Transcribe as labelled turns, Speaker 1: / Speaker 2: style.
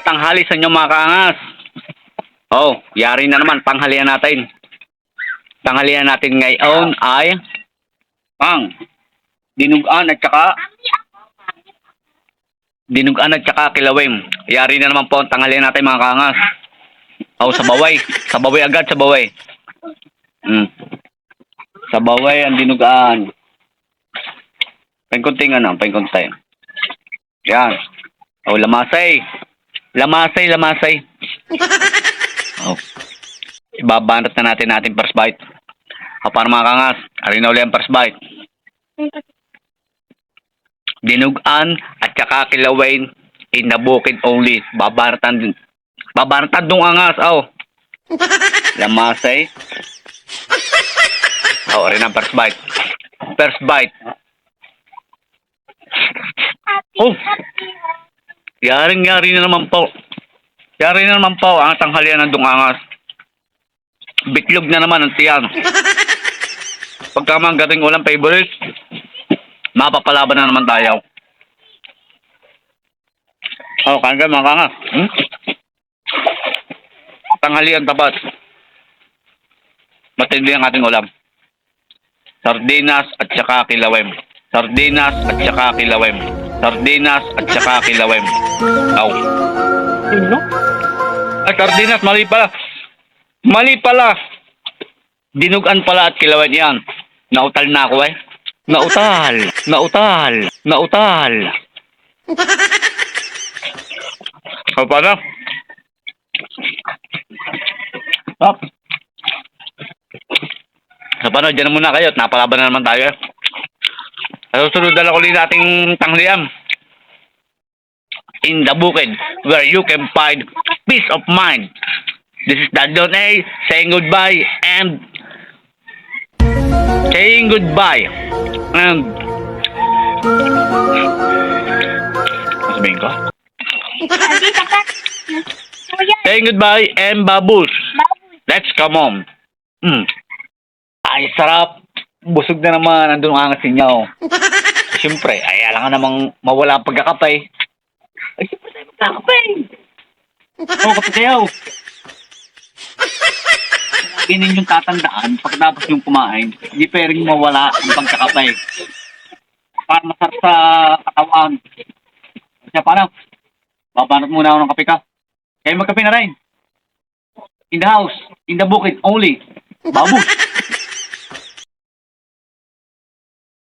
Speaker 1: tanghali sa inyo mga kaangas. Oh, yari na naman, tanghalian natin. Tanghalian natin ngayon ay dinugan at saka kilawin. Yari na naman po ang tanghalian natin mga kaangas. Oh, sa baway. Sa baway agad, sa baway. Sa baway ang dinugaan. Pangkunting ano, pangkunting. Yan. Oh, lamasay. Lamasay. Oh. Ibabanat na natin first bite. O para mga kangas, arin na ulit ang first bite. Dinugan at saka kilawin in the bukid only. Babanatan dong angas. Oh. Lamasay. Oh, arin ang first bite. First bite. Oh. Yari na naman po. Yari na naman po ang tanghalian ng dungangas. Bitlog na naman ang tiyan. Pagka mga gating ulam favorite, mapapalaban na naman tayo. Oh, kain ka mga kangas. Tanghalian tapat. Matindi ang ating ulam. Sardinas at saka kilawin. Sardinas at saka kilawin. Sardinas at saka kilawin. Aw. Ano? Ay, sardinas, mali pala. Mali pala. Dinugan pala at kilawin yan. Nautal na ako eh. Nautal. O, paano? Hop. So, paano? Diyan muna kayo at napalaban na naman tayo eh. Susunod na lang ulit nating tanghalian. In the bukid, where you can find peace of mind. This is Dandon A saying goodbye and sabihin ko? Saying goodbye and babus. Let's come on. Ay, sarap. Busog na naman. Andun ang angas ninyo. Siyempre, ay alam nga namang mawala ang pagkakapay. Ay, siyempre tayo magkakapay. Oo, kapag kayo. Lagi ninyong tatandaan, pagkatapos yung kumain, hindi pwedeng mawala ang pagkakapay. Para masarap sa katawan. Kaya paano? Babanat muna ako ng kape ka. Kaya magkape na rin. In the house, in the bukid only. Babus.